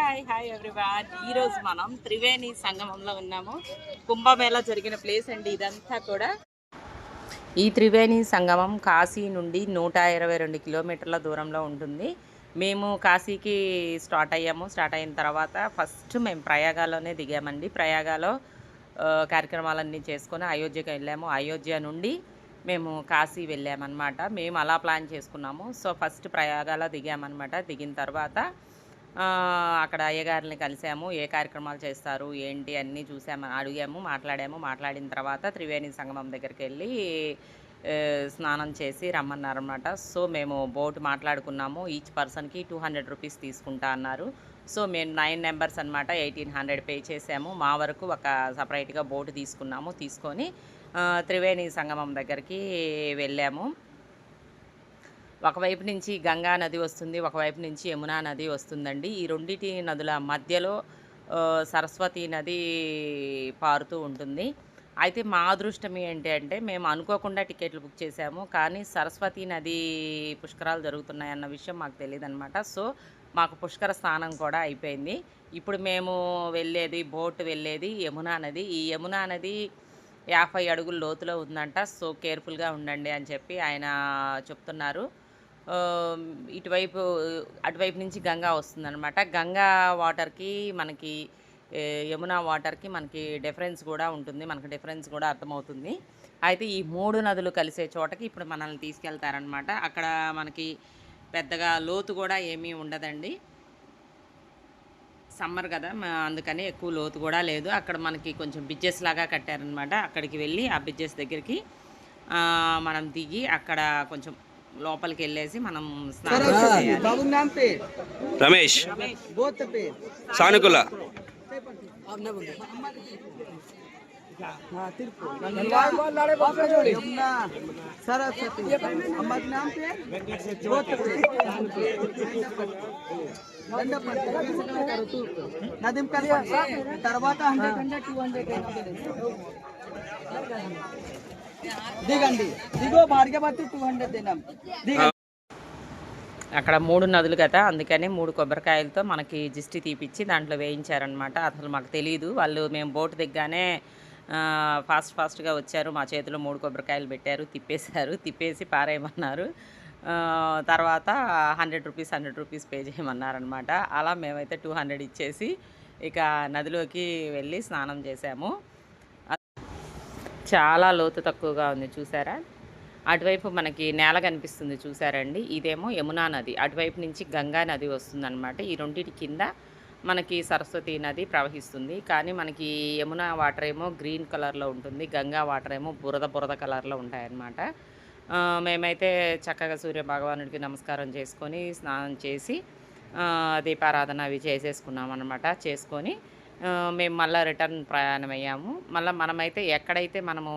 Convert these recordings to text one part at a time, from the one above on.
Hi everyone. ఈరోజు మనం త్రివేణి సంగమంలో ఉన్నాము. కుంభమేళా జరిగిన ప్లేస్ అండి ఇదంతా కూడా. ఈ త్రివేణి సంగమం కాశీ నుండి 122 కిలోమీటర్ల దూరంలో ఉంటుంది. మేము కాశీకి స్టార్ట్ అయిన తర్వాత ఫస్ట్ మేము ప్రయాగాలోనే దిగామండి. ప్రయాగాలో కార్యక్రమాలన్నీ చేసుకొని అయోధ్యకి వెళ్ళాము. అయోధ్య నుండి మేము కాశీ వెళ్ళామన్నమాట. మేము అలా ప్లాన్ చేసుకున్నాము. సో ఫస్ట్ ప్రయాగాలో దిగామన్నమాట. దిగిన తర్వాత అక్కడ అయ్యగారిని కలిసాము. ఏ కార్యక్రమాలు చేస్తారు ఏంటి అన్నీ చూసాము, అడిగాము, మాట్లాడిన తర్వాత త్రివేణి సంగమం దగ్గరికి వెళ్ళి స్నానం చేసి రమ్మన్నారన్నమాట. సో మేము బోట్ మాట్లాడుకున్నాము. ఈచ్ పర్సన్కి 200 రూపీస్ తీసుకుంటా అన్నారు. సో మేము 9 మెంబర్స్ అనమాట. 1800 పే చేసాము. మా వరకు ఒక సపరేట్గా బోటు తీసుకొని త్రివేణి సంగమం దగ్గరికి వెళ్ళాము. ఒకవైపు నుంచి గంగా నది వస్తుంది, ఒకవైపు నుంచి యమునా నది వస్తుందండి. ఈ రెండింటి నదుల మధ్యలో సరస్వతి నది పారుతూ ఉంటుంది. అయితే మా అదృష్టం ఏంటి అంటే మేము అనుకోకుండా టికెట్లు బుక్ చేసాము, కానీ సరస్వతి నది పుష్కరాలు జరుగుతున్నాయన్న విషయం మాకు తెలియదన్నమాట. సో మాకు పుష్కర స్నానం కూడా అయిపోయింది. ఇప్పుడు మేము బోట్ వెళ్ళేది యమునా నది. ఈ యమునా నది 50 అడుగుల లోతులో ఉందంట. సో కేర్ఫుల్గా ఉండండి అని చెప్పి ఆయన చెప్తున్నారు. అటువైపు నుంచి గంగా వస్తుందన్నమాట. గంగా వాటర్కి మనకి యమునా వాటర్కి మనకి డిఫరెన్స్ కూడా ఉంటుంది. మనకి డిఫరెన్స్ కూడా అర్థమవుతుంది. అయితే ఈ 3 నదులు కలిసే చోటకి ఇప్పుడు మనల్ని తీసుకెళ్తారనమాట. అక్కడ మనకి పెద్దగా లోతు కూడా ఏమీ ఉండదండి. సమ్మర్ కదా, అందుకని ఎక్కువ లోతు కూడా లేదు. అక్కడ మనకి కొంచెం బ్రిడ్జెస్ లాగా కట్టారనమాట. అక్కడికి వెళ్ళి ఆ బ్రిడ్జెస్ దగ్గరికి మనం దిగి అక్కడ కొంచెం లోపలికి వెళ్ళేసి మనం రమేష్ సానుకుల తర్వాత దిగండి, దిగో భార్గవతి 200 దినం. అక్కడ 3 నదులు కదా, అందుకని 3 కొబ్బరికాయలతో మనకి జిస్టి తీపిచ్చి దాంట్లో వేయించారనమాట. అసలు మాకు తెలియదు. మేము బోటు దిగ్గానే ఫాస్ట్గా వచ్చారు. మా చేతిలో 3 కొబ్బరికాయలు పెట్టారు, తిప్పేసి పారేయమన్నారు. తర్వాత 100 రూపీస్ పే చేయమన్నారనమాట. అలా మేమైతే 200 ఇచ్చేసి ఇక నదిలోకి వెళ్ళి స్నానం చేసాము. చాలా లోతు తక్కువగా ఉంది, చూసారా? అటువైపు మనకి నేల కనిపిస్తుంది, చూసారండి? ఇదేమో యమునా నది, అటువైపు నుంచి గంగా నది వస్తుందన్నమాట. ఈ రెండింటి కింద మనకి సరస్వతి నది ప్రవహిస్తుంది. కానీ మనకి యమునా వాటర్ ఏమో గ్రీన్ కలర్లో ఉంటుంది, గంగా వాటర్ ఏమో బురద కలర్లో ఉంటాయన్నమాట. మేమైతే చక్కగా సూర్య భగవానుడికి నమస్కారం చేసుకొని స్నానం చేసి దీపారాధన అవి చేసేసుకున్నాం అన్నమాట. చేసుకొని మేము మళ్ళీ రిటర్న్ ప్రయాణం అయ్యాము. మనమైతే ఎక్కడైతే మనము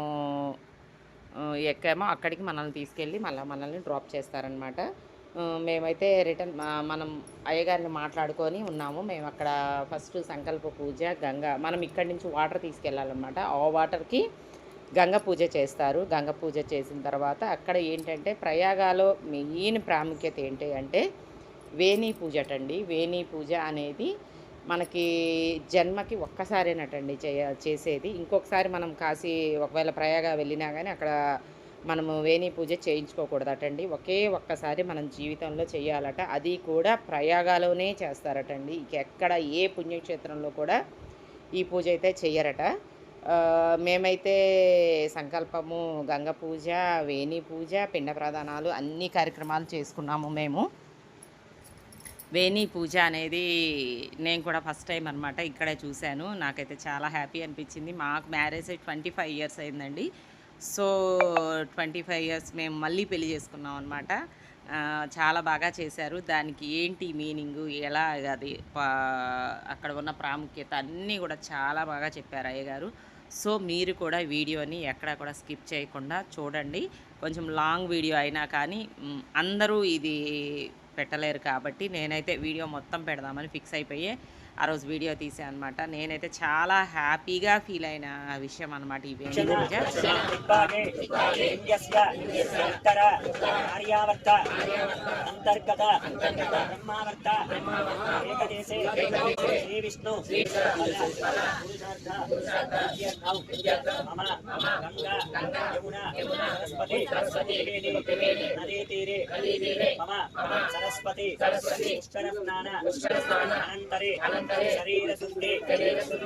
ఎక్కామో అక్కడికి మనల్ని తీసుకెళ్ళి మనల్ని డ్రాప్ చేస్తారనమాట. మేమైతే రిటర్న్ మనం అయ్యగారిని మాట్లాడుకొని ఉన్నాము. మేము అక్కడ ఫస్ట్ సంకల్ప పూజ, మనం ఇక్కడి నుంచి వాటర్ తీసుకెళ్ళాలన్నమాట. ఆ వాటర్కి గంగ పూజ చేస్తారు. గంగ పూజ చేసిన తర్వాత అక్కడ ఏంటంటే ప్రయాగాలో మెయిన్ ప్రాముఖ్యత ఏంటి అంటే వేణీ పూజ అటండి. వేణీ పూజ అనేది మనకి జన్మకి ఒక్కసారేనటండి చేసేది. ఇంకొకసారి మనం కాశీ ఒకవేళ ప్రయాగ వెళ్ళినా కానీ అక్కడ మనము వేణీ పూజ చేయించుకోకూడదటండి. ఒక్కసారి మనం జీవితంలో చేయాలట. అది కూడా ప్రయాగాలోనే చేస్తారటండి. ఎక్కడ ఏ పుణ్యక్షేత్రంలో కూడా ఈ పూజ అయితే చెయ్యరట. మేమైతే సంకల్పము, గంగ పూజ, వేణీ పూజ, పిండ ప్రదానాలు అన్ని కార్యక్రమాలు చేసుకున్నాము మేము. వేణీ పూజ అనేది నేను కూడా ఫస్ట్ టైం అనమాట ఇక్కడే చూశాను. నాకైతే చాలా హ్యాపీ అనిపించింది. మాకు మ్యారేజ్ 25 ఇయర్స్ అయిందండి. సో 25 ఇయర్స్ మేము మళ్ళీ పెళ్లి చేసుకున్నాం అనమాట. చాలా బాగా చేశారు. దానికి ఏంటి మీనింగు, ఎలా అది అక్కడ ఉన్న ప్రాముఖ్యత అన్నీ కూడా చాలా బాగా చెప్పారు అయ్యగారు. సో మీరు కూడా వీడియోని ఎక్కడా కూడా స్కిప్ చేయకుండా చూడండి. కొంచెం లాంగ్ వీడియో అయినా కానీ అందరూ ఇది పెట్టలేరు కాబట్టి నేనైతే వీడియో మొత్తం పెడదామని ఫిక్స్ అయిపోయి ఆ రోజు వీడియో తీసాను అనమాట. నేనైతే చాలా హ్యాపీగా ఫీల్ అయిన విషయం అనమాట ఈ వేణి పూజ.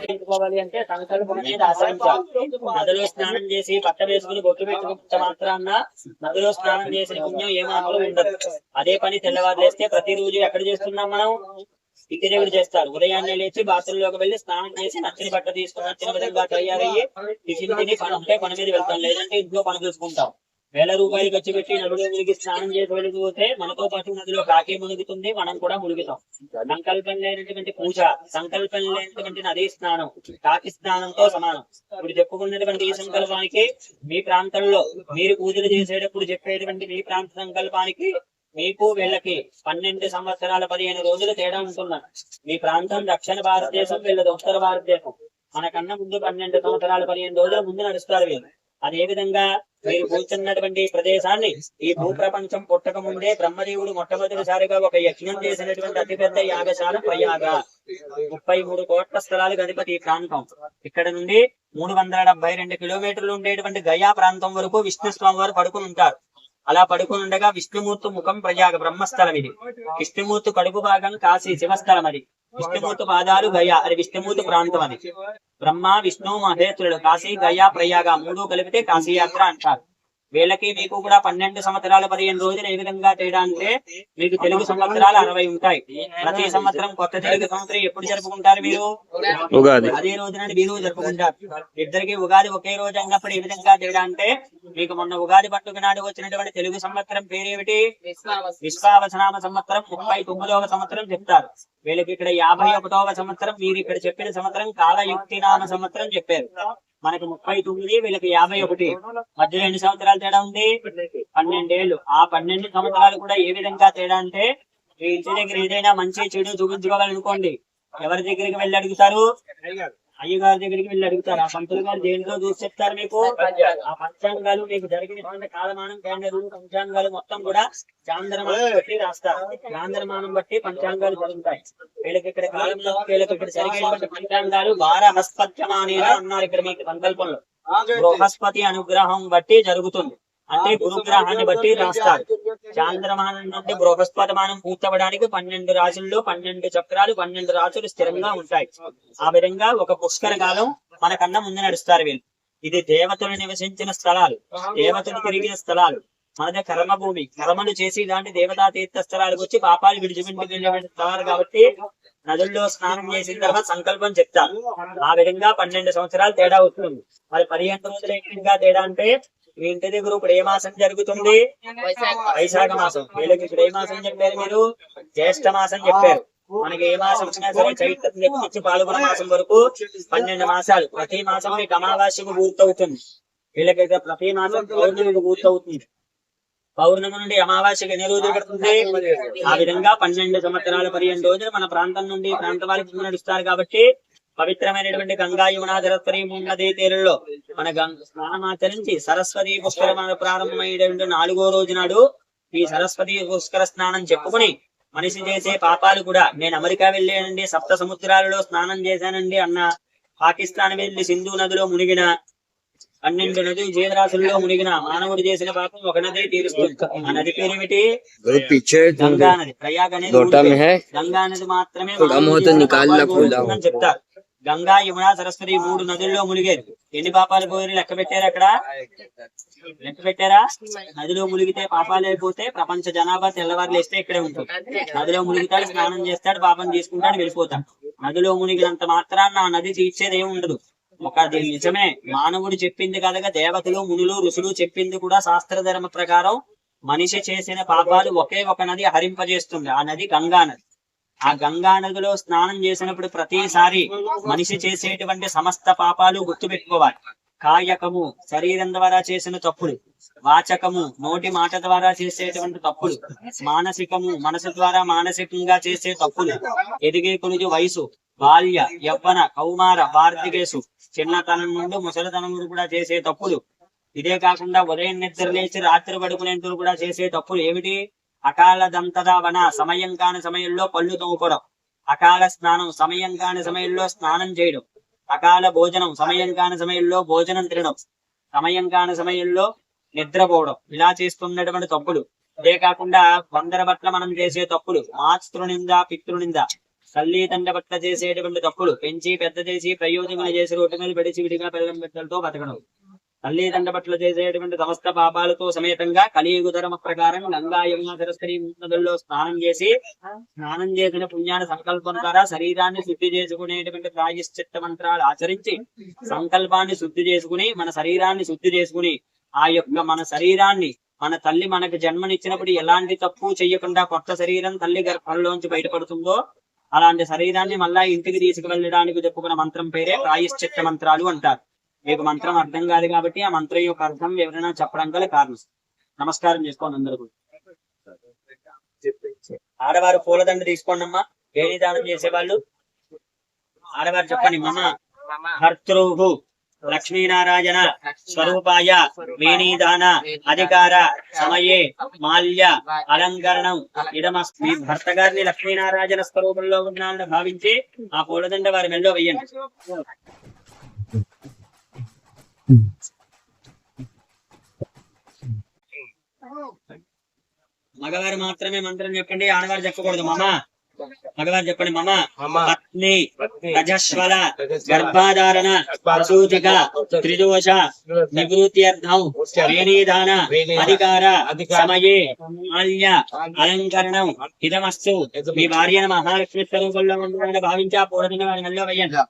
పెట్టుకోవాలి అంటే సంకల్పం అనేది ఆచరించాలి. నదిలో స్నానం చేసి బట్ట వేసుకుని బొట్టు పెట్టుకుంటే మాత్రాన నదిలో స్నానం చేసిన పుణ్యం ఏమాత్రం ఉండదు. అదే పని తెల్లవారు లేస్తే ప్రతిరోజు ఎక్కడ చేస్తున్నాం మనం? ఇంటి దగ్గర చేస్తారు. ఉదయాన్నే లేచి బాత్రూంలోకి వెళ్లి స్నానం చేసి నచ్చిన బట్ట తీసుకుని నచ్చిన విధంగా తయారయ్యి టిఫిన్ తిని పని ఉంటే పని మీద వెళ్తాం, లేదంటే ఇంట్లో పని చూసుకుంటాం. 1000 రూపాయలు ఖర్చు పెట్టి నదిలో మునిగి స్నానం చేసి వెళ్ళిపోతే మనతో పాటు నదిలో కాకి మునుగుతుంది, మనం కూడా మునుగుతాం. సంకల్పం లేనటువంటి పూజ, సంకల్పం లేనటువంటి నదీ స్నానం కాకి స్నానంతో సమానం. ఇప్పుడు చెప్పుకున్నటువంటి ఈ సంకల్పానికి మీ ప్రాంతంలో మీరు పూజలు చేసేటప్పుడు చెప్పేటువంటి మీ ప్రాంత సంకల్పానికి మీకు వీళ్ళకి 12 సంవత్సరాల 15 రోజులు తేడా ఉంటున్నారు. మీ ప్రాంతం దక్షిణ భారతదేశం, వీళ్ళది ఉత్తర భారతదేశం. మనకన్నా ముందు 12 సంవత్సరాల 15 రోజుల ముందు నడుస్తారు వీళ్ళు. అదే విధంగా మీరు కూర్చున్నటువంటి ప్రదేశాన్ని ఈ భూప్రపంచం పుట్టక ముందే బ్రహ్మదేవుడు మొట్టమొదటిసారిగా ఒక యజ్ఞం చేసినటువంటి అతిపెద్ద యాగశాల ప్రయాగ. 33 కోట్ల స్థలాలకు అధిపతి ఈ ప్రాంతం. ఇక్కడ నుండి 372 కిలోమీటర్లు ఉండేటువంటి గయా ప్రాంతం వరకు విష్ణు స్వామి వారు పడుకుని ఉంటారు. అలా పడుకుని ఉండగా విష్ణుమూర్తి ముఖం ప్రయాగ బ్రహ్మస్థలం ఇది. విష్ణుమూర్తి కడుపు భాగం కాశీ శివస్థలం అది. విష్ణుమూర్తి పాదాలు గయా, అది విష్ణుమూర్తి ప్రాంతం అది. బ్రహ్మ విష్ణు మహేశ్వరుడు కాశీ గయా ప్రయాగ 3 కలిపితే కాశీయాత్ర అంటారు. వీళ్ళకి మీకు కూడా 12 సంవత్సరాల 15 రోజులు ఏ విధంగా తేడా అంటే, మీకు తెలుగు సంవత్సరాలు 60 ఉంటాయి. ప్రతి సంవత్సరం కొత్త తెలుగు సంవత్సరం ఎప్పుడు జరుపుకుంటారు మీరు? ఉగాది. అదే రోజున మీరు జరుపుకుంటారు. ఇద్దరికి ఉగాది ఒకే రోజు అన్నప్పుడు ఏ విధంగా తేడా అంటే, మీకు మొన్న ఉగాది పండుగ నాడు వచ్చినటువంటి తెలుగు సంవత్సరం పేరేమిటి? విశ్వావసనామ సంవత్సరం 39వ సంవత్సరం చెప్తారు. వీళ్ళకి ఇక్కడ 51వ సంవత్సరం, మీరు ఇక్కడ చెప్పిన సంవత్సరం కాలయుక్తి నామ సంవత్సరం చెప్పారు. మనకి 39, వీళ్ళకి 51. మధ్యలో ఎన్ని సంవత్సరాలు తేడా ఉంది? 12 ఏళ్ళు. ఆ 12 సంవత్సరాలు కూడా ఏ విధంగా తేడా అంటే, మీ ఇంటి దగ్గర ఏదైనా మంచి చెడు చూపించుకోవాలనుకోండి, ఎవరి దగ్గరికి వెళ్ళి అడుగుతారు? అయ్యగారి దగ్గరికి వెళ్ళి అడుగుతారు. ఆ పంతులు గారు దేంట్లో చూసి చెప్తారు మీకు? ఆ పంచాంగాలు మీకు జరిగినటువంటి కాలమానం, క్యాలెండర్, పంచాంగాలు మొత్తం కూడా చాంద్రమానం బట్టి రాస్తారు. చాంద్రమానం బట్టి పంచాంగాలు జరుగుతాయి. వీళ్ళకి ఇక్కడ కాలంలో వీళ్ళకి ఇక్కడ జరిగేటువంటి పంచాంగాలు బృహస్పత్యమానేన అన్నారు. ఇక్కడ మీకు సంకల్పంలో బృహస్పతి అనుగ్రహం బట్టి జరుగుతుంది. అంటే గురుగ్రహాన్ని బట్టి రాస్తారు. చాంద్రమానం నుండి బృహస్పతిమానం పూర్తవడానికి 12 రాశుల్లో 12 చక్రాలు, 12 రాశులు స్థిరంగా ఉంటాయి. ఆ విధంగా ఒక పుష్కర కాలం మనకన్నా ముందు నడుస్తారు వీళ్ళు. ఇది దేవతలు నివసించిన స్థలాలు, దేవతలు తిరిగిన స్థలాలు. మనదే కర్మభూమి. కర్మలు చేసి ఇలాంటి దేవతా తీర్థ స్థలాలకు వచ్చి పాపాలు విడిచిపెట్టుకు స్థలాలు కాబట్టి నదుల్లో స్నానం చేసిన తర్వాత సంకల్పం చెప్తారు. ఆ విధంగా 12 సంవత్సరాలు తేడా వస్తుంది. మరి 15 రోజులు ఏ విధంగా తేడా అంటే, మీ ఇంటి దగ్గర ఇప్పుడు ఏ మాసం జరుగుతుంది? వైశాఖ మాసం. వీళ్ళకి ఇప్పుడు ఏ మాసం చెప్పారు మీరు? జ్యేష్ఠ మాసం చెప్పారు. మనకి ఏ మాసం వచ్చినా సరే చైత్రం దగ్గర నుంచి పాల్గొన మాసం వరకు 12 మాసాలు. ప్రతి మాసం మీకు అమావాస్యకు పూర్తవుతుంది. వీళ్ళకి ప్రతి మాసం పౌర్ణమికి పూర్తవుతుంది. పౌర్ణమి నుండి అమావాస్యకి ఎన్ని రోజులు పడుతుంది? ఆ విధంగా 12 సంవత్సరాల 15 రోజులు మన ప్రాంతం నుండి ప్రాంత వారికి నడుస్తారు. కాబట్టి పవిత్రమైనటువంటి గంగా యమునా సరస్వతి నదీ తీరుల్లో మన స్నానమాచరించి సరస్వతి పుష్కర ప్రారంభమైనటువంటి 4వ రోజు నాడు ఈ సరస్వతి పుష్కర స్నానం చెప్పుకుని మనిషి చేసే పాపాలు కూడా, నేను అమెరికా వెళ్ళానండి, 7 సముద్రాలలో స్నానం చేశానండి అన్న, పాకిస్తాన్ వెళ్లి సింధు నదిలో మునిగిన, 12 నది జీవరాశుల్లో మునిగిన మానవుడు చేసిన పాపం ఒక నది తీరుస్తుంది. ఆ నది పేరేమిటి? గంగా నది. ప్రయాగ అనేది గంగా నది మాత్రమే చెప్తారు. గంగా యమున సరస్వతి 3 నదుల్లో మునిగేది. ఎన్ని పాపాలు పోయి లెక్క పెట్టారు? అక్కడ లెక్క పెట్టారా? నదిలో మునిగితే పాపాలు అయిపోతే ప్రపంచ జనాభా తెల్లవారులు వేస్తే ఇక్కడే ఉంటుంది. నదిలో మునిగితాడు, స్నానం చేస్తాడు, పాపం తీసుకుంటాడు, వెళ్ళిపోతాడు. నదిలో మునిగినంత మాత్రాన్ని ఆ నది తీర్చేది ఏమి ఉండదు. ఒకటి నిజమే, మానవుడు చెప్పింది కనుక దేవతలు మునులు ఋషులు చెప్పింది కూడా శాస్త్ర ధర్మ ప్రకారం మనిషి చేసిన పాపాలు ఒకే ఒక నది హరింపజేస్తుంది. ఆ నది గంగా నది. ఆ గంగా నదిలో స్నానం చేసినప్పుడు ప్రతిసారి మనిషి చేసేటువంటి సమస్త పాపాలు గుర్తుపెట్టుకోవాలి. కాయకము, శరీరం ద్వారా చేసిన తప్పులు, వాచకము నోటి మాట ద్వారా చేసేటువంటి తప్పులు, మానసికము మనసు ద్వారా మానసికంగా చేసే తప్పులు, ఎదిగే కొనుగ వయసు, బాల్య యవ్వన కౌమార వార్ధికేసు, చిన్నతనం నుండి ముసలితనం నుండి కూడా చేసే తప్పులు. ఇదే కాకుండా ఉదయం నిద్ర లేచి రాత్రి పడుకునేందుకు కూడా చేసే తప్పులు ఏమిటి? అకాల దంతదావన సమయం కాని సమయంలో పళ్ళు తోముకోవడం, అకాల స్నానం సమయం కాని సమయంలో స్నానం చేయడం, అకాల భోజనం సమయం కాని సమయంలో భోజనం తినడం, సమయం కాని సమయంలో నిద్రపోవడం, ఇలా చేస్తున్నటువంటి తప్పులు. ఇదే కాకుండా వందర పట్ల మనం చేసే తప్పులు, మాతృనింద పితృనింద, తల్లి తండ్రి పట్ల చేసేటువంటి తప్పులు, పెంచి పెద్ద చేసి ప్రయోజనం చేసి రోడ్డు మీద పెడిచి విడిగా పిల్లల బిడ్డలతో బతకడం, తల్లి తండ్రి పట్ల చేసేటువంటి సమస్త పాపాలతో సమేతంగా కలియుగ ధర్మ ప్రకారం గంగా యమున సరస్వతి నదుల్లో స్నానం చేసిన పుణ్యాన్ని సంకల్పం ద్వారా శరీరాన్ని శుద్ధి చేసుకునేటువంటి ప్రాయశ్చిత్త మంత్రాలు ఆచరించి సంకల్పాన్ని శుద్ధి చేసుకుని మన శరీరాన్ని శుద్ధి చేసుకుని ఆ యొక్క మన శరీరాన్ని మన తల్లి మనకు జన్మనిచ్చినప్పుడు ఎలాంటి తప్పు చెయ్యకుండా కొత్త శరీరం తల్లి గర్భంలోంచి బయటపడుతుందో అలాంటి శరీరాన్ని మళ్ళా ఇంటికి తీసుకువెళ్ళడానికి చెప్పుకున్న మంత్రం పేరే ప్రాయశ్చిత్త మంత్రాలు అంటారు. మీకు మంత్రం అర్థం కాదు కాబట్టి ఆ మంత్రం యొక్క అర్థం ఎవరైనా చెప్పడం గల కారణం. నమస్కారం చేసుకోండి అందరూ. ఆడవారు పూలదండ తీసుకోండి అమ్మా. వేణి దానం చేసేవాళ్ళు ఆడవారు చెప్పండి. మమ భర్తృహు లక్ష్మీనారాయణ స్వరూపాయ వేణీదాన అధికార సమయే మాల్య అలంకరణం ఇదమస్తి. మీ భర్త గారిని లక్ష్మీనారాయణ స్వరూపంలో ఉన్నారని భావించి ఆ పూలదండ వారి మెల్లో వెయ్యండి. మగవారు మాత్రమే మంత్రం చెప్పండి, ఆడవారు చెప్పకూడదు. మమ మగవారు చెప్పండి. మమ పత్ని రజస్వల గర్భాధారణ సూచిక త్రిదోష నివృత్త్యర్థం వేణీదాన అధికార సమయే మాల్య అలంకరణం ఇదమస్తు. మీ భార్యను మహాలక్ష్మి స్వరూపంలో ఉండాలని భావించి ఆ పూలదండ వారి మెల్లో వెయ్యండి.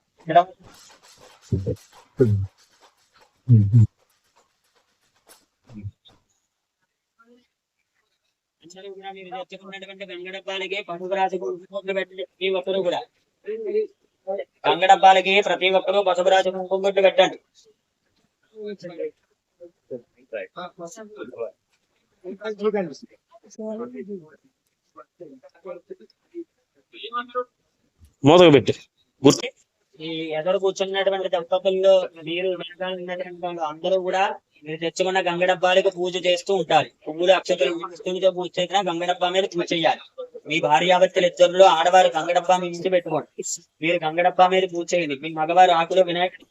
మీరు తెచ్చుకున్నటువంటి గంగడబ్బాలకి పసుపు రాసి కుంకుమ పెట్టండి. ఒక్కరు కూడా గంగడబ్బాలకి ప్రతి ఒక్కరూ పసుపు రాసి కుంకుమ బొట్టు పెట్టండి. మోదకు పెట్టి గుర్తు ఈ ఎదురు కూర్చున్నటువంటి దంపతుల్లో మీరు వెనకాల ఉన్నటువంటి అందరూ కూడా మీరు తెచ్చుకున్న గంగడబ్బాలకు పూజ చేస్తూ ఉంటారు. పువ్వులు అక్షతలు పూజ చేసినా గంగడబ్బా మీద పూజ చేయాలి. మీ భార్యాభర్తలు ఇద్దరులో ఆడవారు గంగడబ్బా మీద ఇంటి పెట్టుకోండి. మీరు గంగడబ్బా మీద పూజ చేయండి. మీ మగవారు ఆకులో వినాయకుడు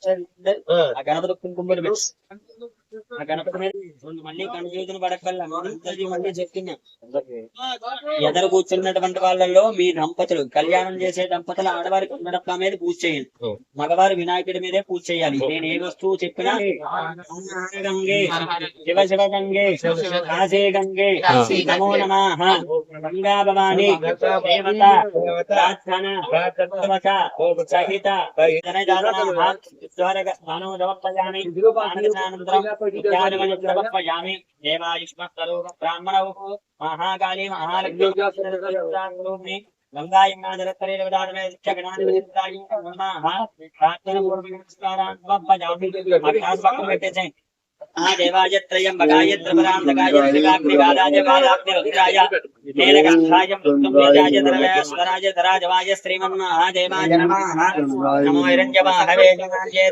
ఆ గణపతి కుంకుమలు పెట్టు. ఆ గణపతి మీద మళ్ళీ కన్ఫ్యూజన్ పడకల్లా మళ్ళీ చెప్తున్నా. ఎదరు కూర్చున్నటువంటి వాళ్ళలో మీ దంపతులు కళ్యాణం చేసే దంపతులు ఆడవారి గంగడబ్బా మీద పూజ చేయండి. మగవారు వినాయకుడి మీదే పూజ చేయాలి. నేను ఏ వస్తువు చెప్పినా గంగే శివ శివ గంగే కాశే గంగే నమో నమః గంగా భవాని దేవత ప్రార్థన సహిత సమర్పయామి. దేవాయుష్మస్వరూప బ్రాహ్మణౌ మహాకాళీ మహాలక్ష్మి గంగా యమునా జలతరే విధానమే గణాని ప్రార్థన పూర్వక ఆ దేవాయ త్రయంబకాయ త్రిపురాంతకాయ త్రికాగ్నివాదాయ వాదాగ్ని రుద్రాయ నీలకంఠాయ మృత్యుంజయాయ ధరవేశ్వరాయ ధరాజవాయ శ్రీమన్మహాదేవాయ నమః. నమో హిరణ్యవాహవే జయ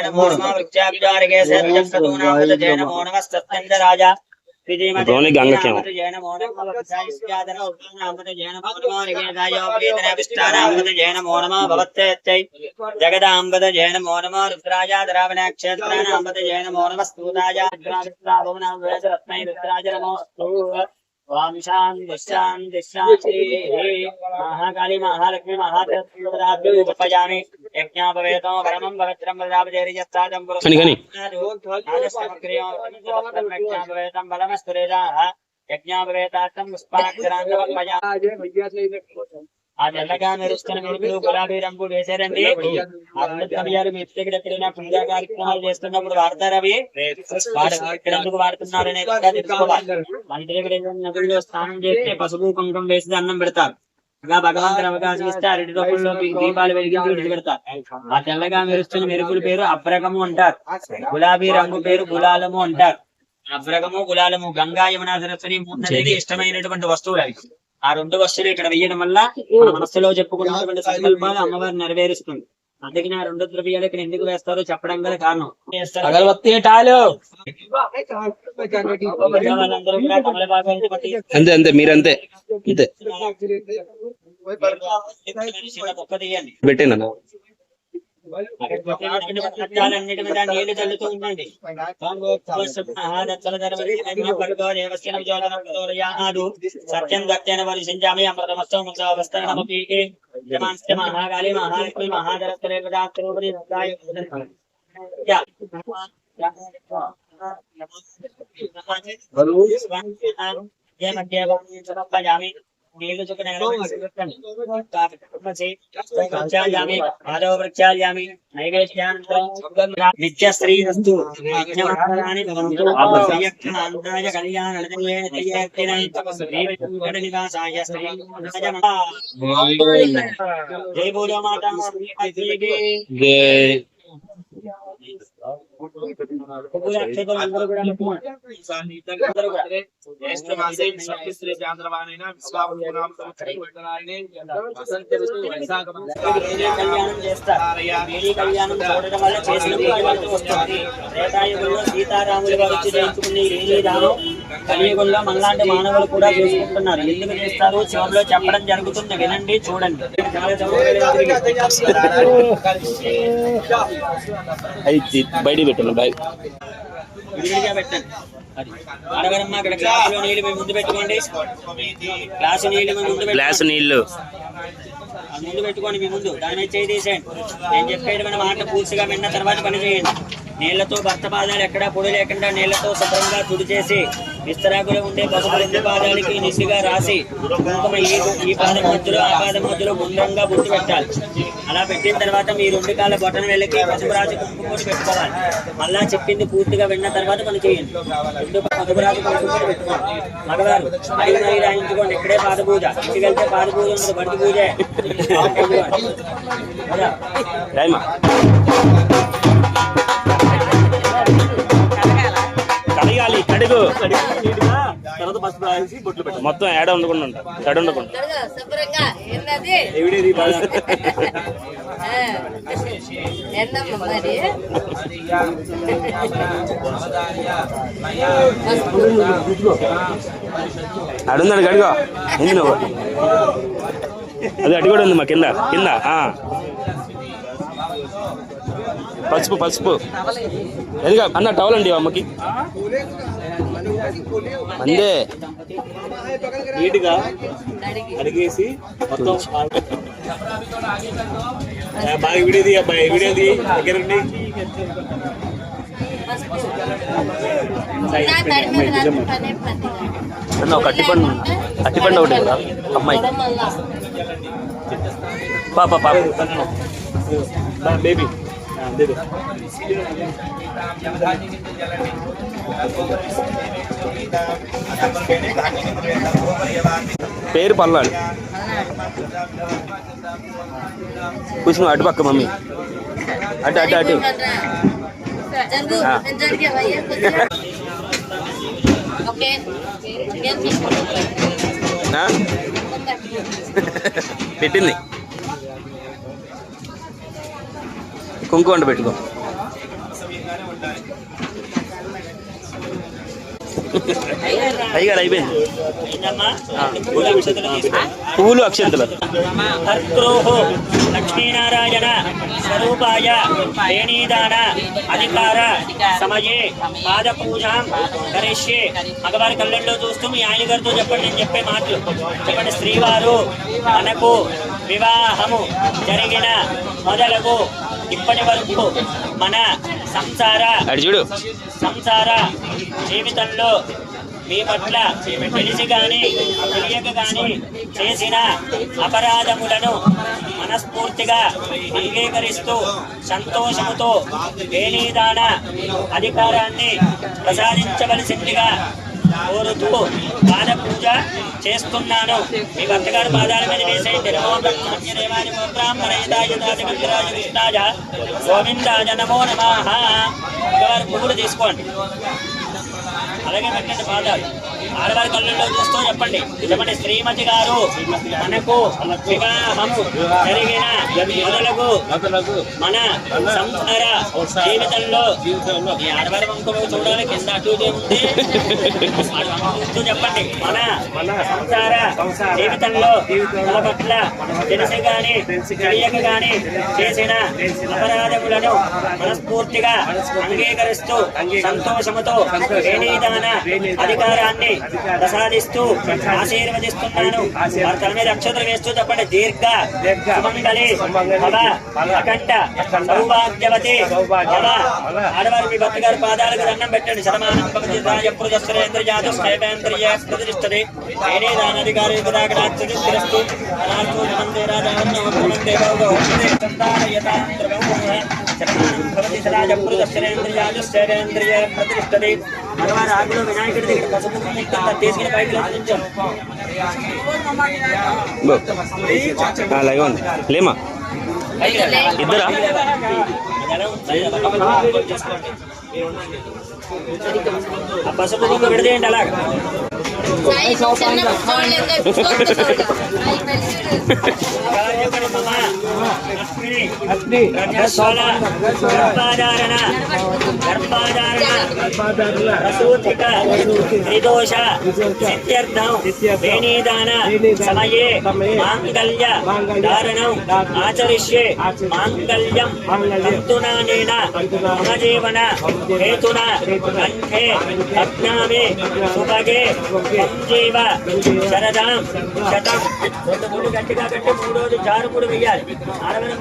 నమో నమః వృక్షాభిచారికే సర్వజగతూనామృత జయ నమో నమః సత్యంజరాజ ధోని గంగకేమో జగదాంబద జయ నమో నమః రుద్రాయ ధరావణాక్షేత్రానాంబద జయ నమో నమః స్తూతాయ రత్నై రుద్రాయ నమోస్తు. ఓం శాంతి శాంతి శాంతి. మహాకాళీ మహాలక్ష్మి మహాపయామి యజ్ఞాపవేతో పరమం పవిత్రం ప్రజాపతిర్యస్తాదం యజ్ఞాపవేతం బలమస్తురేజా యజ్ఞాపవేతార్థం పుష్పాక్షరాన్ని ఆ తెల్లగా మెరుస్తున్న మెరుపులు గులాబీ రంగు వేసారండి. అభియాలు మీ ఇంటి దగ్గర ఎక్కడైనా పూజా కార్యక్రమాలు చేస్తున్నప్పుడు వాడతారు. అవి ఎందుకు వాడుతున్నారనే తెలుసుకోవాలి. మన ఇంటి దగ్గర నదుల్లో స్నానం చేస్తే పసుపు కుంకుమ వేసి అన్నం పెడతారు. ఇలా భగవంతుని అవకాశం ఇస్తే అరటి రూపంలో దీపాలు వెలిగించి విడిచిపెడతారు. ఆ తెల్లగా మెరుస్తున్న మెరుపుల పేరు అబ్రకము అంటారు. గులాబీ రంగు పేరు గులాలము అంటారు. అభ్రగము గులాలము గంగా యమునా సరస్వతి మూడు ఇష్టమైనటువంటి వస్తువులు అవి. ఆ 2 వస్తువులు ఇక్కడ వేయడం వల్ల మన మనస్సులో చెప్పుకున్నటువంటి సంకల్పాలు అమ్మవారు నెరవేరుస్తుంది. అందుకని ఆ 2 ద్రవ్యాలు ఇక్కడ ఎందుకు వేస్తారో చెప్పడం గల కారణం. అగరబత్తి టాలు వాళ్ళందరూ కూడా తమలపాకులను పట్టి అంతే అంతే మీరంతే అంతే చిన్న మొక్క తీయండి. పెట్టేనా అన్నిటి మీద నీళ్లు చల్లుతూ ఉండండి. సత్యం దత్తేన వరిశించామి అమృతమస్తం మహాకాళి మహాలక్ష్మి మహాధరస్వరే నీళ్లు చుక్కని మాధవ ప్రక్షాళయామి నిత్య శ్రీ వస్తు నివాసాయ శ్రీ జై బోలో మాతా కళ్యాణం చూడడం వల్ల చేసిన వస్తుంది. త్రేతాయుగంలో సీతారాములు వారు వచ్చి జయించుకునే దానం కలియుగంలో మనలాంటి మానవులు కూడా చేసుకుంటున్నారు. ఎందుకు చేస్తారు చివరిలో చెప్పడం జరుగుతుంది, వినండి చూడండి. బయట పెట్టండి విడివిడిగా పెట్టండి. అడగరమ్మా అక్కడ గ్లాసులో నీళ్ళు మేము ముందు పెట్టుకోండి. గ్లాసు నీళ్ళు మేము ముందు గ్లాసు నీళ్లు ముందు పెట్టుకోండి. మీ ముందు దాని మీద చేయి తీసేయండి. నేను చెప్పేటువంటి మాట పూర్తిగా విన్న తర్వాత పని చేయండి. నీళ్లతో భర్త పాదాలు ఎక్కడా పొడి లేకుండా నీళ్లతో శుభ్రంగా తుడి చేసి విస్తరాకులో ఉండే పసుపు 2 పాదాలకి నిండుగా రాసి కుంకుమ ఈ పాదం మధ్యలో ఆ పాదం మధ్యలో గుండ్రంగా బొట్టు పెట్టాలి. అలా పెట్టిన తర్వాత మీ 2 కాళ్ళ బొటన వేళ్ళకి పసుపు రాసి కుంకుమ పెట్టుకోవాలి. మళ్ళా చెప్పింది పూర్తిగా విన్న తర్వాత పని చేయండి. 2 పసుపు రాసి కుంకుమ పెట్టుకోండి. మగవారు 5 రాయించుకోండి. ఇక్కడే పాద పూజ. ఇంటికి వెళ్తే పాద పూజ ఉంటుంది, బడి పూజే. కడగాలి కడుగు మొత్తం ఏడ ఉండకుండా తడి ఉండకుండా అడుందండి కడుగో ముందు నువ్వు అది అటు కూడా ఉంది మా కింద కింద పసుపు పసుపు ఎందుక అన్న టవల్ అండి అమ్మకి అందే నీట్గా అడిగేసి మొత్తం బాగా విడేది అబ్బాయి విడేది దగ్గరండి. ఒక అట్టిపండు ఒకటి కదా అమ్మాయి పాప పాప బేబీ పేరు పల్లాడు కూర్చుని అటు పక్క మమ్మీ అటు అటు అటు పెట్టింది కుంకుమ పెట్టుకో. అయ్యారు అయిపోయింది. పువ్వులు అక్షంతలు లక్ష్మీనారాయణ స్వరూపాయ శ్రేణీదాన అధికార సమయే పాద పూజ కరిష్యే. మగవారి కళ్ళల్లో చూస్తూ మీ ఆయన గారితో చెప్పండి, నేను చెప్పే మాటలు చెప్పండి. శ్రీవారు మనకు వివాహము జరిగిన మొదలగు ఇప్పటి వరకు మన సంసార జీవితంలో మీ పట్ల తెలిసి గాని తెలియక గాని చేసిన అపరాధములను మనస్ఫూర్తిగా అంగీకరిస్తూ సంతోషముతో వేణీదాన అధికారాన్ని ప్రసాదించవలసిందిగా కోరుతూ పాద పూజ చేస్తున్నాను. మీ భర్త గారు పాదాల మీద వేసేయండి. నమో బ్రహ్మణ్యదేవాయ నమో బ్రాహ్మణేతాయ దాజగంధరాజ కృష్ణాయ గోవిందాయ నమో నమః. భగవారు పువ్వులు తీసుకోండి. అలాగే పెట్టండి పాదాలు. ఆడవారి కళ్ళల్లో చూస్తూ చెప్పండి. చెప్పండి, శ్రీమతి గారు మనకు వివాహం జరిగిన మొదలకు మన సంసార జీవితంలో ఈ ఆడవారి వంక చూడాలి, కింద అటు ఉంది చూస్తూ చెప్పండి. మన సంసార జీవితంలో మన పట్ల తెలిసి గాని తెలియక గాని చేసిన అపరాధములను మనస్ఫూర్తిగా అంగీకరిస్తూ సంతోషముతో వేణీదాన అధికారాన్ని ప్రసాదిస్తూ ఆశీర్వదిస్తున్నాను. తన మీద అక్షతలు వేస్తూ చెప్పండి. దీర్ఘ సుమంగళి భవ అఖండ సౌభాగ్యవతి భవ. ఆడవారి మీ భర్త గారి పాదాలకు దండం పెట్టండి. శతమానం భవతి రాజపురుషేంద్రజాత శ్రేవేంద్రియ ప్రతిష్టది వేణీదానాధికారి స్థిరస్తు ప్రతిష్టది. మగవారి ఆకులో వినాయకుడి దగ్గర పసుపు తీసుకుని పైకి అలాగే ఉంది లేమా ఇద్దరా పసుపు బొమ్మ విడదేయండి. అలాగా నిర్దోష సిద్ధ్యర్థం వేణీదాన సమయే మాంగళ్య ధారణం ఆచరిష్యే మాంగళ్యం తంతునానేన మమ జీవన హేతునా కంఠే అజ్ఞామే సుభగే సంజీవ శరదాం శతం. రెండు మూడు గట్టిగా కట్టి మూడోది జారుకుడు వెయ్యాలి. ఆడవరం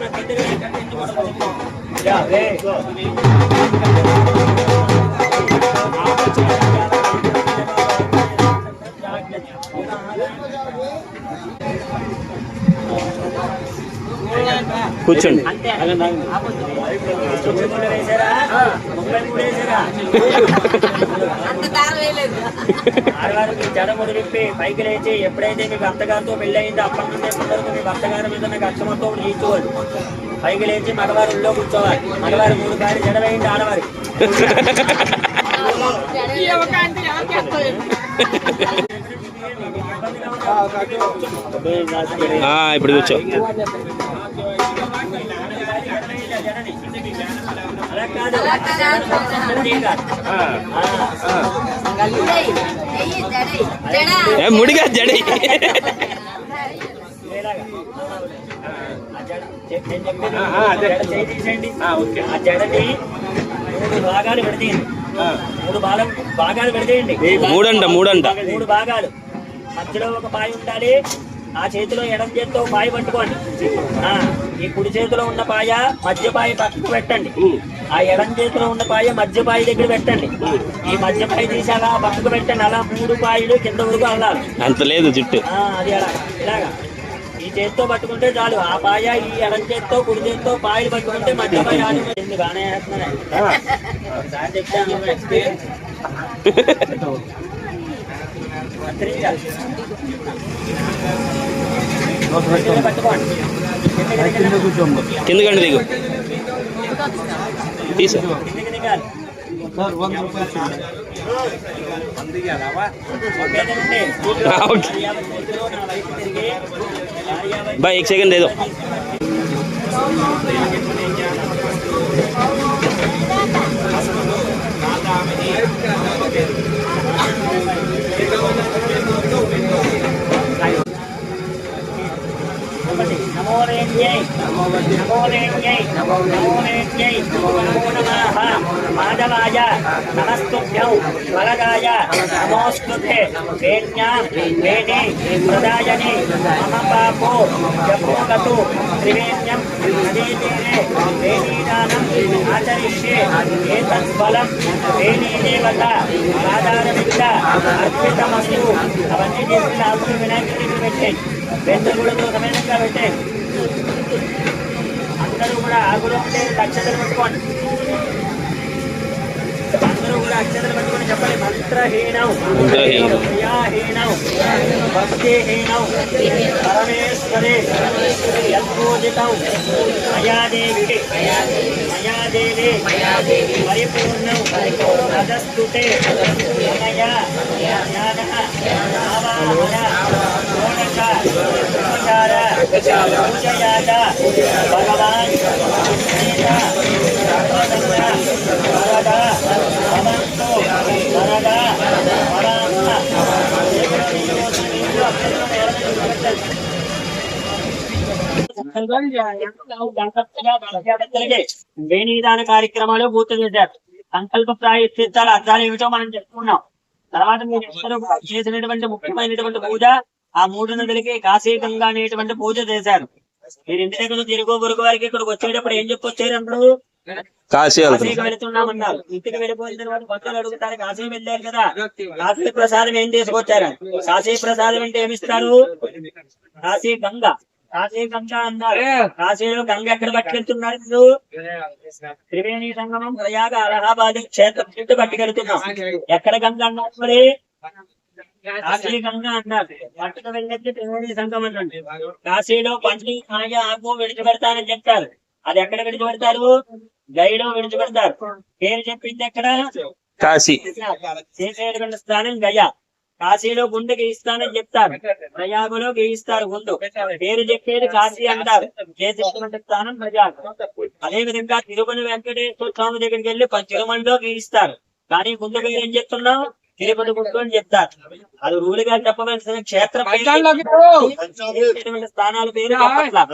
కూర్చోండి. ఆడవారు మీ జడముడు విప్పి పైకి లేచి ఎప్పుడైతే మీ భర్తగారితో పెళ్ళయిందో అప్పటి నుండే కొందరికి మీ భర్తగారి మీద నాకు అక్షమంతో తీసుకోవాలి. పైకి లేచి మగవారు ఉల్లో కూర్చోవాలి. మగవారు 3 కాయలు జడ వేయండి. ఆడవారి ఇప్పుడు కూర్చో. ముడిగా జడి ఆ జడని 3 భాగాలు విడదీయండి. 3 భాగాలు విడదీయండి. మూడు భాగాలు. మధ్యలో ఒక పాయ ఉండాలి. ఆ చేతిలో ఎడం చేతితో పాయ పట్టుకోండి. ఈ కుడి చేతిలో ఉన్న పాయ మధ్య పాయ పక్కకు పెట్టండి. ఆ ఎడం చేతిలో ఉన్న పాయ మధ్య పాయ దగ్గర పెట్టండి. ఈ మధ్య పాయ తీసి అలా పక్కకు పెట్టండి. అలా 3 పాయలు కింద వరకు అల్లాలి. అంత లేదు జుట్టు. అది ఇలాగా ఈ చేతితో పట్టుకుంటే చాలు. ఆ పాయ ఈ ఎడం చేతితో కుడి చేతితో పాయలు పట్టుకుంటే మధ్య పాయ ఆడుతుంది. బాగానే వేస్తున్నాయి చెప్తాను ఎక్స్పీరియన్స్. కిందకండి దిగు తీసా. भाई 1 सेकंड दे दो. नमो रेण्यै नमो रेण्यै नमो रेण्यै नमो नमः माधवाय नमस्तुभ्यं वरदाय नमोस्तुते वेण्यां वेणे प्रदायने मम पापो जपोगतु त्रिवेण्यं नदीतीरे वेणीदानम् आचरिष्ये एतत्फलं वेणीदेवता साधारणमित्त अर्पितमस्तु. అవన్నీ చేసిన ఆకులు వినాయకుడికి పెట్టే వెంట్రుకలతో సమేతంగా పెట్టే అందరూ కూడా ఆకులు ఉంటే లక్షలు పెట్టుకోండి. అందరూ కూడా అక్షతలు పట్టుకొని చెప్పండి. మంత్రహీనం క్రియాహీనం భక్తిహీనం పరమేశ్వరే యత్పూజితం మయాదేవి పరిపూర్ణం తదస్తుతే అనయా జ్ఞానః ఆవాహన షోడశ ఉపచార పూజయాత భగవాన్ సీతా సర్వతంత్ర వరద భవంతు వరద వరాంత వేణీదాన కార్యక్రమాలు పూర్తి చేశారు. సంకల్ప ప్రాయశ్చిత్తాల అర్థాలు ఏమిటో మనం చెప్పుకున్నాం. తర్వాత మీరు అందరూ కూడా చేసినటువంటి ముఖ్యమైనటువంటి పూజ ఆ 3 నదులకి కాశీ గంగా అనేటువంటి పూజ చేశారు. మీరు ఇంటి దగ్గర తిరుగు పొరుగు వారికి ఇక్కడికి వచ్చేటప్పుడు ఏం చెప్పొచ్చారు? అప్పుడు కాశీకి వెళుతున్నామన్నారు. ఇంటికి వెళ్ళిపోయిన తర్వాత భక్తులు అడుగుతారు, కాశీ వెళ్ళారు కదా, కాశీ ప్రసాదం ఏం తీసుకొచ్చారు? కాశీ ప్రసాదం అంటే ఏమిస్తారు? కాశీ గంగ. కాశీ గంగ అన్నారు. కాశీలో గంగ ఎక్కడ పట్టుకెళ్తున్నారు? మీరు త్రివేణి సంగమం ప్రయాగ అలహాబాద్ క్షేత్రం చుట్టూ పట్టుకెళ్తున్నాం. ఎక్కడ గంగ అన్నారు? మరి కాశీ గంగ అన్నారు. పట్టుకు వెళ్ళి త్రివేణి సంగమం అండి. కాశీలో పంచి కాయ ఆకు విడిచిపెడతానని చెప్తారు. అది ఎక్కడ విడిచిపెడతారు? గైలో విడిచిపెడతారు. పేరు చెప్పింది ఎక్కడ? కాశీ. చేసేటువంటి స్థానం గయా. కాశీలో గుండె గీయిస్తానని చెప్తారు. ప్రయాగలో గీయిస్తారు గుండు. పేరు చెప్పేది కాశీ అంటారు. చేసేటువంటి స్థానం ప్రయాగ. అదే విధంగా తిరుపతి వెంకటేశ్వర స్వామి దగ్గరికి వెళ్ళి తిరుమలలో గీయిస్తారు. కానీ గుండె పేరు ఏం చెప్తున్నాం? తిరుపతి గుండు అని చెప్తారు. అది రూలుగా చెప్పవలసిన క్షేత్రం స్థానాల పేరు చెప్పట్లా.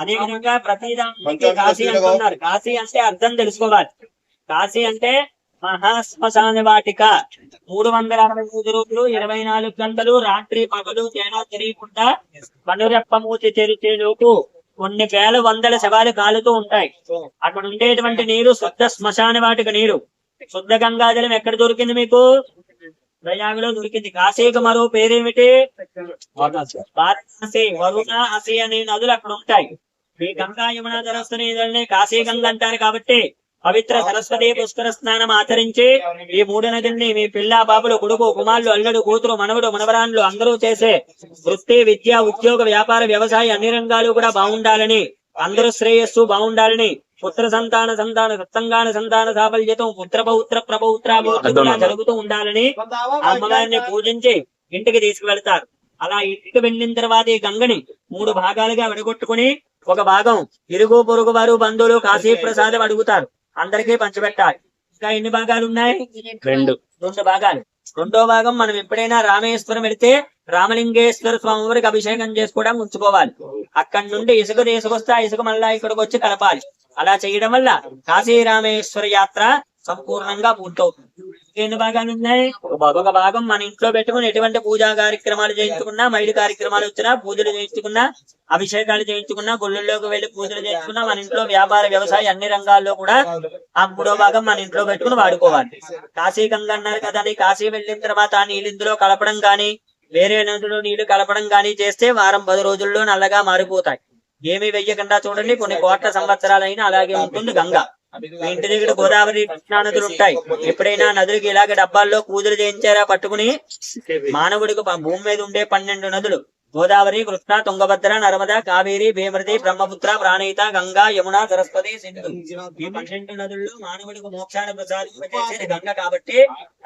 అదే విధంగా ప్రతిదానికి కాశీ అంటున్నారు. కాశీ అంటే అర్థం తెలుసుకోవాలి. కాశీ అంటే మహాశ్మశాన వాటిక. 365 రోజులు 24 గంటలు రాత్రి పగలు తేడా తెలియకుండా కనురెప్ప మూతి తెరిచేలోపు కొన్ని వేల వందల శవాలు కాలుతూ ఉంటాయి. అక్కడ ఉండేటువంటి నీరు శుద్ధ శ్మశాన వాటిక నీరు. శుద్ధ గంగాజలం ఎక్కడ దొరికింది మీకు? ప్రయాగలో దొరికింది. కాశీకి మరో పేరేమిటి? వారణాసి, వరుణ, హసి అనే నదులు అక్కడ ఉంటాయి. ఈ గంగా యమున సరస్వతి నదులనే కాశీ గంగ అంటారు. కాబట్టి పవిత్ర సరస్వతి పుష్కర స్నానం ఆచరించి ఈ 3 నదుల్ని మీ పిల్ల బాబులు, కొడుకు, కుమారులు, అల్లుడు, కూతురు, మనవడు, మనవరాన్లు అందరూ చేసే వృత్తి, విద్య, ఉద్యోగ, వ్యాపార, వ్యవసాయ అన్ని రంగాలు కూడా బాగుండాలని, అందరూ శ్రేయస్సు బాగుండాలని, పుత్ర సంతాన సత్సంగాన సంతాన సాఫల్యతం, పుత్ర పౌత్ర ప్రభౌత్ర జరుగుతూ ఉండాలని అమ్మవారిని పూజించి ఇంటికి తీసుకువెళ్తారు. అలా ఇంటికి వెళ్ళిన తర్వాత ఈ గంగని 3 భాగాలుగా విడగొట్టుకుని ఒక భాగం ఇరుగు పొరుగు వారు, బంధువులు కాశీ ప్రసాదం అడుగుతారు. అందరికీ పంచిపెట్టాలి. ఇంకా ఎన్ని భాగాలు ఉన్నాయి? 2 భాగాలు. 2వ భాగం మనం ఎప్పుడైనా రామేశ్వరం వెళితే రామలింగేశ్వర స్వామి వారికి అభిషేకం చేసుకోవడం ఉంచుకోవాలి. అక్కడి నుండి ఇసుక తీసుకొస్తే ఆ ఇసుక మళ్ళా ఇక్కడికి వచ్చి కలపాలి. అలా చేయడం వల్ల కాశీ రామేశ్వర యాత్ర సంపూర్ణంగా పూర్తవుతుంది. ఎన్ని భాగాలు ఉన్నాయి? ఒక భాగం మన ఇంట్లో పెట్టుకుని ఎటువంటి పూజా కార్యక్రమాలు చేయించుకున్నా, మైలు కార్యక్రమాలు వచ్చినా, పూజలు చేయించుకున్నా, అభిషేకాలు చేయించుకున్నా, గుళ్ళల్లోకి వెళ్లి పూజలు చేయించుకున్నా, మన ఇంట్లో వ్యాపార వ్యవసాయ అన్ని రంగాల్లో కూడా ఆ 3వ భాగం మన ఇంట్లో పెట్టుకుని వాడుకోవాలి. కాశీ గంగ అన్నారు కదా, కాశీ వెళ్ళిన తర్వాత ఆ నీళ్ళు ఇందులో కలపడం గాని, వేరే నదిలో నీళ్లు కలపడం గాని చేస్తే వారం 10 రోజుల్లో నల్లగా మారిపోతాయి. ఏమీ వెయ్యకుండా చూడండి, కొన్ని కోట్ల సంవత్సరాలైనా అలాగే ఉంటుంది గంగ. మీ ఇంటి దగ్గర గోదావరి, కృష్ణా నదులు ఉంటాయి. ఎప్పుడైనా నదులకి ఇలాగే డబ్బాల్లో పూజలు చేయించారా పట్టుకుని? మానవుడికి భూమి మీద ఉండే 12 నదులు గోదావరి, కృష్ణ, తుంగభద్ర, నర్మద, కావేరి, భీమరతి, బ్రహ్మపుత్ర, ప్రాణహిత, గంగా, యమున, సరస్వతి, సింధు. ఈ 12 నదుల్లో మానవుడికి మోక్షాన్ని ప్రసాదించేది గంగ. కాబట్టి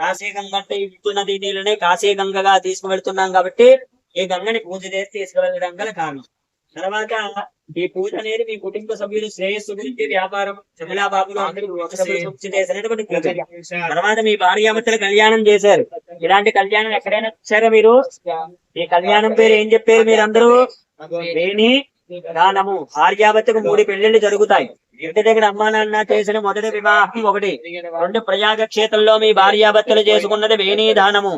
కాశీ గంగ అంటే ఈ నది నీళ్ళనే కాశీ గంగగా తీసుకువెళ్తున్నాం. కాబట్టి ఈ గంగని పూజ చేసి తీసుకువెళ్ళడం గల కారణం. తర్వాత ఈ పూజ అనేది మీ కుటుంబ సభ్యులు శ్రేయస్సు గురించి, వ్యాపారం, చెమలా బాబులు అందరూ చేసినటువంటి పూజ. తర్వాత మీ భార్యాభర్తల కళ్యాణం చేశారు. ఇలాంటి కళ్యాణం ఎక్కడైనా చూసారా మీరు? ఈ కళ్యాణం పేరు ఏం చెప్పారు మీరందరూ? వేణి దానము. భార్యాభర్తకు 3 పెళ్లిళ్ళు జరుగుతాయి. ఇంటి దగ్గర అమ్మా నాన్న చేసిన మొదటి వివాహం 1. 2 ప్రయాగ క్షేత్రంలో మీ భార్యాభర్తలు చేసుకున్నది వేణీ దానము.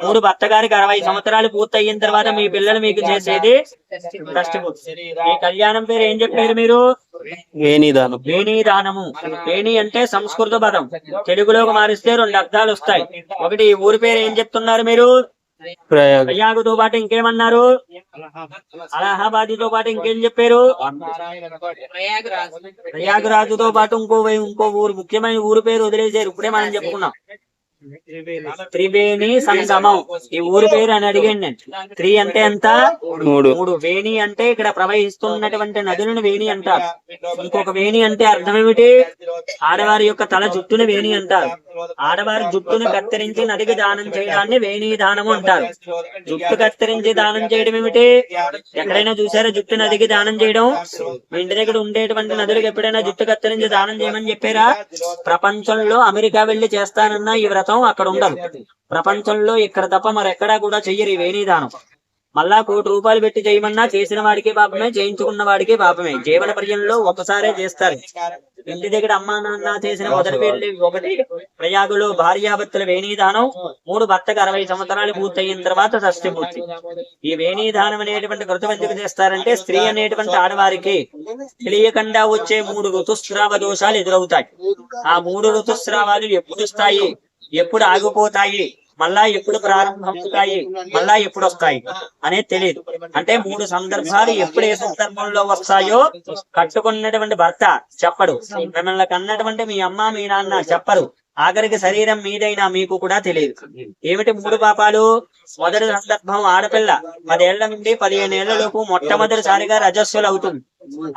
3 భర్త గారికి 60 సంవత్సరాలు పూర్తయిన తర్వాత మీ పిల్లలు మీకు చేసేది ఈ కళ్యాణం పేరు ఏం చెప్పారు మీరు? వేణీ దానము. వేణి అంటే సంస్కృత పదం, తెలుగులోకి మారిస్తే 2 అర్థాలు వస్తాయి. ఒకటి, ఈ ఊరి పేరు ఏం చెప్తున్నారు మీరు? ప్రయాగతో పాటు ఇంకేమన్నారు? అలహాబాదీతో పాటు ఇంకేం చెప్పారు? ప్రయాగరాజుతో పాటు ఇంకో ఊరు, ముఖ్యమైన ఊరు పేరు వదిలేసారు. ఇప్పుడే మనం చెప్పుకున్నాం. త్రివేణి సంగమం. ఈ ఊరి పేరు అని అడిగాను నేను. త్రి అంటే ఎంత? 3. వేణి అంటే ఇక్కడ ప్రవహిస్తున్నటువంటి నదులను వేణి అంటారు. ఇంకొక వేణి అంటే అర్థం ఏమిటి? ఆడవారి యొక్క తల జుట్టును వేణి అంటారు. ఆడవారి జుట్టును కత్తిరించి నదికి దానం చేయడాన్ని వేణి దానము అంటారు. జుట్టు కత్తిరించి దానం చేయడం ఏమిటి? ఎక్కడైనా చూసారా జుట్టు నదికి దానం చేయడం? మీ ఇంటి దగ్గర ఉండేటువంటి నదులకు ఎప్పుడైనా జుట్టు కత్తిరించి దానం చేయమని చెప్పారా? ప్రపంచంలో అమెరికా వెళ్లి చేస్తానన్న ఈ వ్రతం అక్కడ ఉండదు. ప్రపంచంలో ఇక్కడ తప్ప మరెక్కడా కూడా చెయ్యరు ఈ వేణీ దానం. మళ్ళా 1 కోటి రూపాయలు పెట్టి చేయమన్నా చేసిన వాడికి పాపమే, చేయించుకున్న వాడికి పాపమే. జీవన పర్యంలో ఒకసారే చేస్తారు. ఇంటి దగ్గర అమ్మా నాన్న చేసిన మొదటి పెళ్లి 1, ప్రయాగులో భార్యాభర్తల వేణీదానం 3, భర్తకు 60 సంవత్సరాలు పూర్తయిన తర్వాత షష్ఠి పూర్తి. ఈ వేణీదానం అనేటువంటి వ్రతం ఎందుకు చేస్తారంటే స్త్రీ అనేటువంటి ఆడవారికి తెలియకుండా వచ్చే 3 ఋతుస్రావ దోషాలు ఎదురవుతాయి. ఆ 3 ఋతుస్రావాలు ఎప్పుడు వస్తాయి, ఎప్పుడు ఆగిపోతాయి, మళ్ళా ఎప్పుడు ప్రారంభమవుతాయి, మళ్ళా ఎప్పుడు వస్తాయి అనేది తెలియదు. అంటే 3 సందర్భాలు ఎప్పుడు ఏ సందర్భంలో వస్తాయో కట్టుకున్నటువంటి భర్త చెప్పడు, మిమ్మల్ని కన్నటువంటి మీ అమ్మ మీ నాన్న చెప్పరు, ఆఖరికి శరీరం మీదైనా మీకు కూడా తెలియదు. ఏమిటి 3 పాపాలు? మొదటి సందర్భం ఆడపిల్ల 10 ఏళ్ల నుండి 15 ఏళ్ల లోపు మొట్టమొదటిసారిగా రజస్వలు అవుతుంది.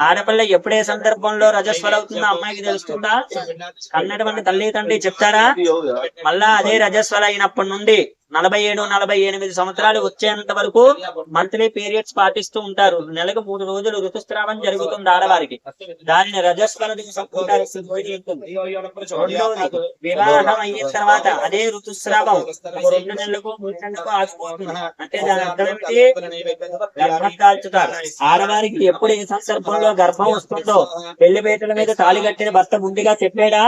ఆడపిల్ల ఎప్పుడే సందర్భంలో రజస్వలు అవుతుందో అమ్మాయికి తెలుస్తుందా? కన్నటువంటి తల్లి తండ్రి చెప్తారా? మళ్ళా అదే రజస్వలు అయినప్పటి నుండి 47-48 సంవత్సరాలు వచ్చేంత వరకు మంత్లీ పీరియడ్స్ పాటిస్తూ ఉంటారు. నెలకు 3 రోజులు ఋతుస్రావం జరుగుతుంది ఆడవారికి. దానిని రజస్వల దివసం అంటారు. రెండవది వివాహం అయిన తర్వాత అదే ఋతుస్రావం 2 నెలలకు 3 నెలలకు ఆగిపోతుంది. అంటే దాని అర్థం ఏమిటి? గర్భం దాల్చుతారు. ఆడవారికి ఎప్పుడు ఏ సందర్భంలో గర్భం వస్తుందో పెళ్లి పీటల మీద తాళి కట్టిన భర్త ముందుగా చెప్పాడా?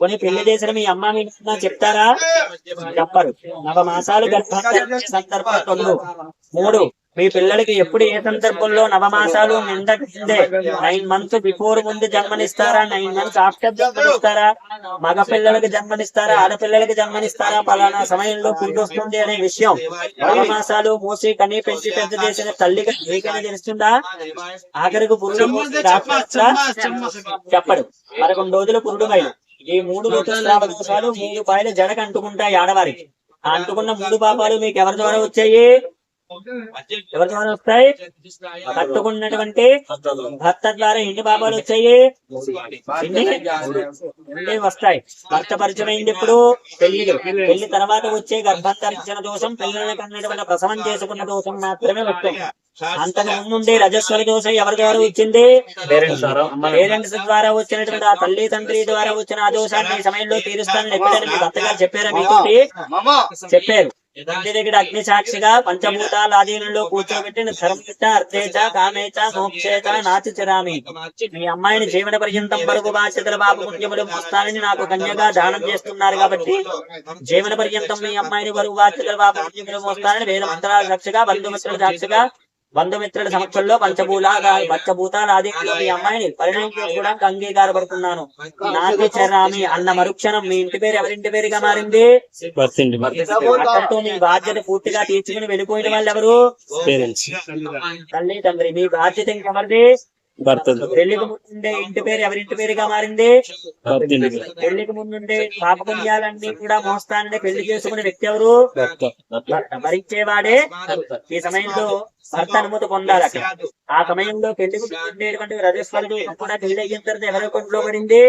కొన్ని పెళ్లి చేసిన మీ అమ్మ మీ నాన్న చెప్తారా? చెప్పరు. 9 మాసాలు గర్భం సందర్భం 2. 3, మీ పిల్లలకి ఎప్పుడు ఏ సందర్భంలో 9 మాసాలు నిండకుందే 9 మంత్స్ బిఫోర్ ముందు జన్మనిస్తారా, 9 మంత్స్ ఆఫ్టర్ జన్మనిస్తారా, మగ పిల్లలకి జన్మనిస్తారా, ఆడపిల్లలకి జన్మనిస్తారా, పలానా సమయంలో పురుడు వస్తుంది అనే విషయం 9 మాసాలు మోసి కనీ పెంచి పెద్ద చేసిన తల్లిగా మీకైనా తెలుస్తుందా? ఆఖరికి పురుడు చెప్పడు. 11 రోజులు పురుడు బయలు. ఈ 3 ఋతుస్రావ దోషాలు 3 పాయలు జడకు అంటుకుంటాయి ఆడవారికి. ఆ అంటుకున్న 3 పాపాలు మీకు ఎవరి ద్వారా వచ్చాయి? ఎవరి ద్వారా వస్తాయి? కట్టుకున్నటువంటి భర్త ద్వారా ఎన్ని పాపాలు వచ్చాయి? ఎన్ని వస్తాయి? భర్త పరిచయం అయింది ఎప్పుడు? పెళ్లి తర్వాత వచ్చే గర్భం ధరించిన దోషం, పిల్లల కన్నటువంటి ప్రసవం చేసుకున్న దోషం మాత్రమే వస్తాయి. అంతకు ముందుండే రజస్వల దోషం ఎవరి ద్వారా వచ్చింది? పేరెంట్స్ ద్వారా వచ్చినటువంటి ఆ తల్లి తండ్రి ద్వారా వచ్చిన ఆ దోషాన్ని ఈ సమయంలో తీరుస్తానని ఎప్పుడైనా మీ భర్త గారు చెప్పారా? మీకు చెప్పారు. ఇంటి దగ్గర అగ్ని సాక్షిగా పంచభూతాల ఆధీనంలో కూర్చోబెట్టిన ధర్మేచ అర్థేచ కామేచ మోక్షేచ నాచి చిరామి. మీ అమ్మాయిని జీవన పర్యంతం వరకు బాధ్యతల పాప పుణ్యములు మోస్తానని నాకు కన్యగా దానం చేస్తున్నారు కాబట్టి జీవన పర్యంతం మీ అమ్మాయిని వరకు బాధ్యతల పాప పుణ్యములు మోస్తానని వేద మంత్రాల సాక్షిగా బంధుమిత్రుల సాక్షిగా బంధుమిత్రుల సమక్షంలో పంచభూతాల ఆధీనంలో మీ అమ్మాయిని పరిణయం చేసుకోవడానికి అంగీకారపడుతున్నాను. నాటి చరామి అన్న మరుక్షణం మీ ఇంటి పేరు ఎవరింటి పేరుగా మారింది? అక్కడితో మీ బాధ్యత పూర్తిగా తీర్చుకుని వెళ్ళిపోయిన వాళ్ళు ఎవరు? తల్లి తండ్రి. మీ బాధ్యత ఇంకెవరిది? పెళ్లికి ముందుండే ఇంటి పేరు ఎవరింటి పేరుగా మారింది? పెళ్లికి ముందుండే పాపపుణ్యాలన్నీ కూడా మోస్తానని పెళ్లి చేసుకునే వ్యక్తి ఎవరు? భరించేవాడే. ఈ సమయంలో భర్త అనుమతి పొందాలి. ఆ సమయంలో పెళ్లికి ఉండేటువంటి రజస్వరుడు కూడా పెళ్లి అయిన తర్వాత ఎవరి కొంట్లో పడింది?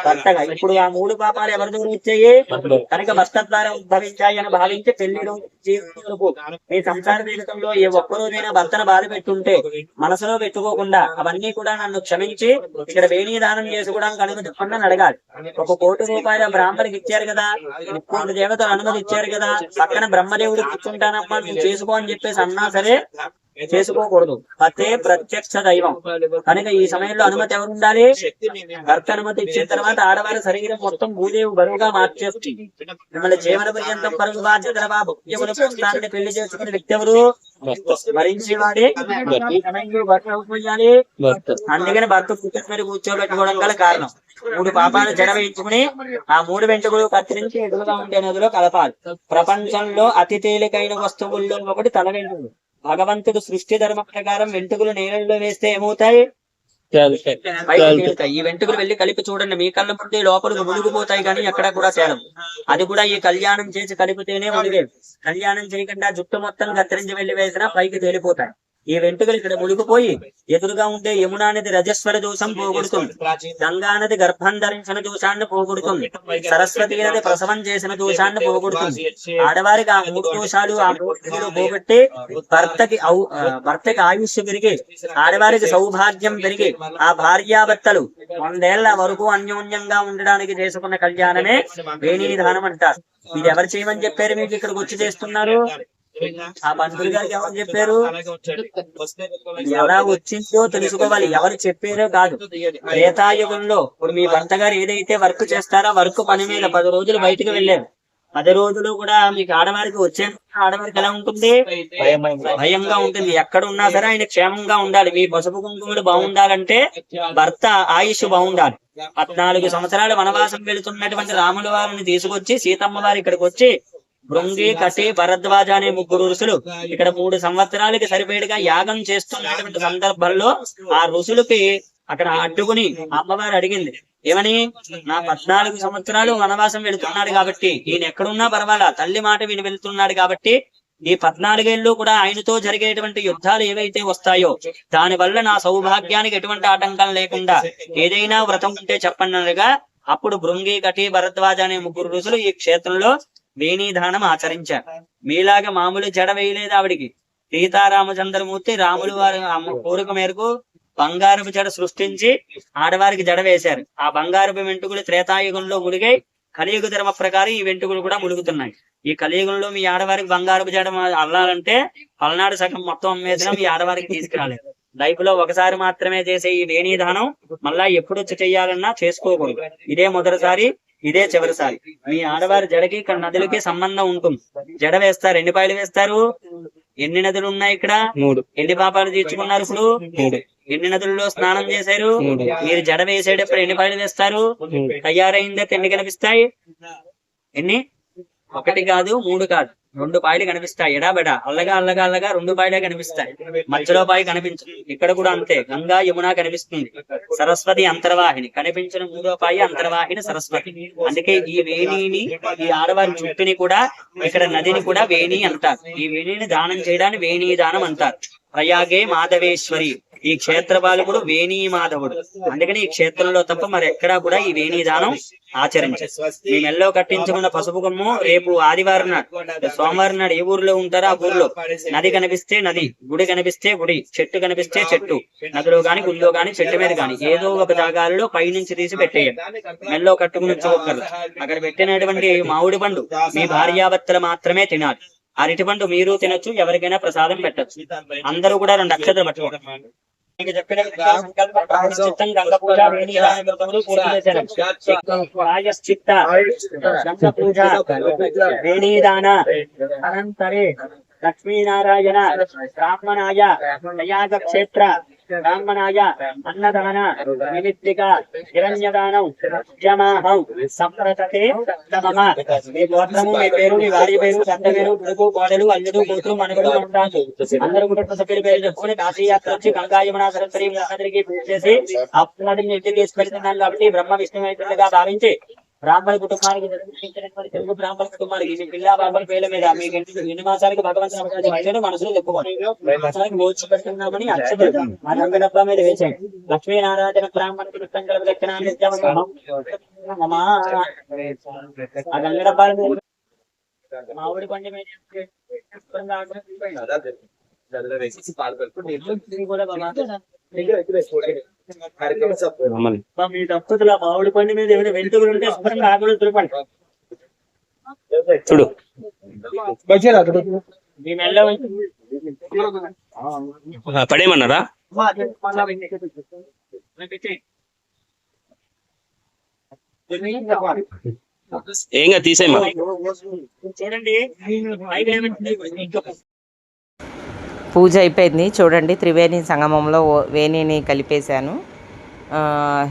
భర్తగా. ఇప్పుడు ఆ 3 పాపాలు ఎవరి ద్వారా వచ్చాయి? కనుక భర్త ద్వారా ఉద్భవించాయి అని భావించి పెళ్లిలో మీ సంసార జీవితంలో ఏ ఒక్కరోజైనా భర్తను బాధ పెట్టుంటే మనసులో పెట్టుకోకుండా అవన్నీ కూడా నన్ను క్షమించి ఇక్కడ వేణీ దానం చేసుకోవడానికి అనుమతి ఇవ్వండి అడగాలి. 1 కోటి రూపాయల బ్రాహ్మణికి ఇచ్చారు కదా, 3 దేవతలు అనుమతి ఇచ్చారు కదా, పక్కన బ్రహ్మదేవుడు కూర్చుంటానమ్మా నువ్వు చేసుకో అని చెప్పేసి అన్నా సరే చేసుకోకూడదు. అదే ప్రత్యక్ష దైవం. కనుక ఈ సమయంలో అనుమతి ఎవరు ఉండాలి? భర్త అనుమతి ఇచ్చిన తర్వాత ఆడవారి శరీరం మొత్తం భూదేవి బరువుగా మార్చేస్తుంది. మిమ్మల్ని జీవన పర్యంతం పరుగు బాధ్యతల బాబుని పెళ్లి చేసుకునే వ్యక్తి ఎవరు? భరించేవాడే. ఈ సమయంలో భర్త అవుపోయాలి. అందుకని భర్త పుస్తకం మీద కూర్చోబెట్టుకోవడం గల కారణం 3 పాపాలు జడ వేయించుకుని ఆ 3 వెంట్రుకలు కత్తిరించి ఎదురుగా ఉండే నదిలో కలపాలి. ప్రపంచంలో అతి తేలికైన వస్తువుల్లో ఒకటి తల వెంట్రుకలు. భగవంతుడు సృష్టి ధర్మ ప్రకారం వెంట్రుకలు నేలలో వేస్తే ఏమవుతాయి? పైకి తేలుతాయి. ఈ వెంట్రుకలు వెళ్ళి కలిపి చూడండి, మీ కళ్ళ ముందే లోపలికి మునిగిపోతాయి కానీ ఎక్కడ కూడా తేలవు. అది కూడా ఈ కళ్యాణం చేసి కలిపితేనే మునిగేవి. కళ్యాణం చేయకుండా జుట్టు మొత్తం కత్తిరించి వెళ్లి వేసినా పైకి తేలిపోతాయి. ఈ వెంట్రుకలు ఇక్కడ మునిగిపోయి ఎదురుగా ఉండే యమునా నది రజస్వర దోషం పోగొడుతుంది, గంగా నది గర్భం ధరించిన దోషాన్ని పోగొడుతుంది, సరస్వతి నది ప్రసవం చేసిన దోషాన్ని పోగొడుతుంది. ఆడవారికి ఆ 3 దోషాలు ఆ 3 పోగొట్టి భర్తకి ఆయుష్ పెరిగి, ఆడవారికి సౌభాగ్యం పెరిగి, ఆ భార్యాభర్తలు 100 ఏళ్ల వరకు అన్యోన్యంగా ఉండడానికి చేసుకున్న కళ్యాణమే వేణీధానం అంటారు. ఇది ఎవరు చేయమని చెప్పారు మీకు ఇక్కడికి వచ్చి చేస్తున్నారు? ఆ పంతులు గారికి ఎవరు చెప్పారు? ఎలా వచ్చిందో తెలుసుకోవాలి, ఎవరు చెప్పారో కాదు. త్రేతాయుగంలో ఇప్పుడు మీ భర్త గారు ఏదైతే వర్క్ చేస్తారో వర్క్ పని మీద 10 రోజులు బయటకు వెళ్ళారు. 10 రోజులు కూడా మీకు ఆడవారికి వచ్చే ఆడవారికి ఎలా ఉంటుంది? భయంగా ఉంటుంది. ఎక్కడ ఉన్నా సరే ఆయన క్షేమంగా ఉండాలి. మీ పసుపు కుంకుమలు బాగుండాలంటే భర్త ఆయుష్ బాగుండాలి. 14 సంవత్సరాలు వనవాసం వెళుతున్నటువంటి రాముల వారిని తీసుకొచ్చి సీతమ్మ వారి ఇక్కడికి వచ్చి భృంగి, కటి, భరద్వాజ అనే 3 ఋషులు ఇక్కడ 3 సంవత్సరాలకి సరిపేడుగా యాగం చేస్తున్నటువంటి సందర్భంలో ఆ ఋషులకి అక్కడ అడ్డుకుని అమ్మవారు అడిగింది ఏమని? నా 14 సంవత్సరాలు వనవాసం వెళుతున్నాడు కాబట్టి, ఈయన ఎక్కడున్నా పర్వాలా, తల్లి మాట విని వెళ్తున్నాడు కాబట్టి ఈ 14 ఏళ్ళు కూడా ఆయనతో జరిగేటువంటి యుద్ధాలు ఏవైతే వస్తాయో దాని వల్ల నా సౌభాగ్యానికి ఎటువంటి ఆటంకం లేకుండా ఏదైనా వ్రతం ఉంటే చెప్పన్నగా అప్పుడు భృంగి, కటి, భరద్వాజ అనే 3 ఋషులు ఈ క్షేత్రంలో వేణీధానం ఆచరించారు. మీలాగా మామూలు జడ వేయలేదు ఆవిడికి. సీతారామచంద్రమూర్తి రాములు వారి కోరిక మేరకు బంగారపు జడ సృష్టించి ఆడవారికి జడ వేశారు. ఆ బంగారపు వెంట్రుకలు త్రేతాయుగంలో మునిగాయి. కలియుగ ధర్మ ప్రకారం ఈ వెంట్రుకలు కూడా ములుగుతున్నాయి. ఈ కలియుగంలో మీ ఆడవారికి బంగారపు జడ అల్లాలంటే పల్నాడు సగం మొత్తం అమ్మేసినా మీ ఆడవారికి తీసుకురాలేదు. లైఫ్ లో ఒకసారి మాత్రమే చేసే ఈ వేణీధానం మళ్ళా ఎప్పుడు చెయ్యాలన్నా చేసుకోకూడదు. ఇదే మొదటిసారి, ఇదే చివరిసారి. మీ ఆడవారి జడకి ఇక్కడ నదులకి సంబంధం ఉంటుంది. జడ వేస్తారు. ఎన్ని పాయలు వేస్తారు? ఎన్ని నదులు ఉన్నాయి ఇక్కడ? 3. ఎన్ని పాపాలు తీర్చుకున్నారు ఇప్పుడు? 3. ఎన్ని నదుల్లో స్నానం చేశారు? మీరు జడ వేసేటప్పుడు ఎన్ని పాయలు వేస్తారు? తయారైందే ఎన్ని కనిపిస్తాయి? ఎన్ని? 1 కాదు, 3 కాదు, 2 పాయలు కనిపిస్తాయి. ఎడాబెడ అల్లగా 2 పాయలే కనిపిస్తాయి. మధ్యలో పాయ కనిపించదు. ఇక్కడ కూడా అంతే. గంగా, యమున కనిపిస్తుంది. సరస్వతి అంతర్వాహిని కనిపించిన 3వ పాయ అంతర్వాహిని సరస్వతి. అందుకే ఈ వేణిని, ఈ ఆడవారి చుట్టుని కూడా ఇక్కడ నదిని కూడా వేణి అంటారు. ఈ వేణిని దానం చేయడాన్ని వేణీ దానం అంటారు. ప్రయాగే మాధవేశ్వరి, ఈ క్షేత్ర పాలకుడు వేణీ మాధవుడు. అందుకని ఈ క్షేత్రంలో తప్ప మరి ఎక్కడా కూడా ఈ వేణీ దానం ఆచరించారు. మీ మెల్లో కట్టించుకున్న పసుపు కొమ్ము రేపు ఆదివారం నాడు, సోమవారం నాడు ఏ ఊర్లో ఉంటారో ఆ ఊర్లో నది కనిపిస్తే నది, గుడి కనిపిస్తే గుడి, చెట్టు కనిపిస్తే చెట్టు, నదిలో గాని గుడిలో గాని చెట్టు మీద గాని ఏదో ఒక జాగాలలో పైనుంచి తీసి పెట్టేయండి. మెల్లో కట్టుకుని ఉంచుకోకర్లు. అక్కడ పెట్టినటువంటి మామిడి పండు మీ భార్యాభర్తలు మాత్రమే తినాలి. అరటి పండు మీరు తినొచ్చు, ఎవరికైనా ప్రసాదం పెట్టచ్చు. అందరూ కూడా 2 అక్షతలు పట్టుకోండి. చెప్పిన గంగ పూజ, వేణీదాన అనంతరే లక్ష్మీనారాయణ బ్రాహ్మణాయ దయాగ క్షేత్ర బ్రాహ్మణాయ అన్నదాన నిమిత్తిక హిరణ్యదానం జమాహం సంప్రతతే మమ. మీ గోత్రము, మీ పేరు, మీ భార్య పేరు, భర్త పేరు, కొడుకు, కోడలు, అల్లుడు, కూతురు, మనవడు ఉంటారు. అందరూ కుటుంబ సభ్యుల పేరు చెప్పుకుని కాశీయాత్ర వచ్చి గంగా, యమున, సరస్వతి నదికి పూజ చేసి అప్పుడు ఇంటికి తీసుకెళ్తున్నాను కాబట్టి బ్రహ్మ విష్ణువుగా భావించి బ్రాహ్మణ కుటుంబానికి జన్మించినటువంటి తెలుగు బ్రాహ్మణ కుటుంబానికి మీ పిల్ల బ్రాహ్మణ పేర్ల మీద మీకు 2 మాసాలకి భగవంతుని మనసులో చెప్పుకోండి. మోచి పెడుతున్నామని అక్షతలు ఆ రంగ డబ్బా మీద వేసేయండి. లక్ష్మీనారాయణ బ్రాహ్మణ కుటుంబ దక్షిణాన్ని ఆ గంగ డబ్బాల మీద మామిడి పండు మీద మీ దంపతుల మామిడి పండు మీద ఏమైనా వెంట్రుకలు ఉంటే శుభ్రంగా ఆకులు తులపండి. చూడు మీ మెల్ల పడేయమన్నారా? ఏంగా తీసేయమా. చూడండి పూజ అయిపోయింది. చూడండి, త్రివేణి సంగమంలో వేణిని కలిపేశాను.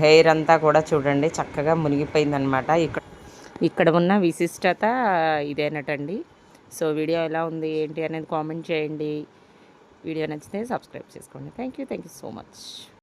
హెయిర్ అంతా కూడా చూడండి చక్కగా మునిగిపోయిందనమాట. ఇక్కడ ఉన్న విశిష్టత ఇదేనటండి. సో వీడియో ఎలా ఉంది ఏంటి అనేది కామెంట్ చేయండి. వీడియో నచ్చితే సబ్స్క్రైబ్ చేసుకోండి. Thank you so much.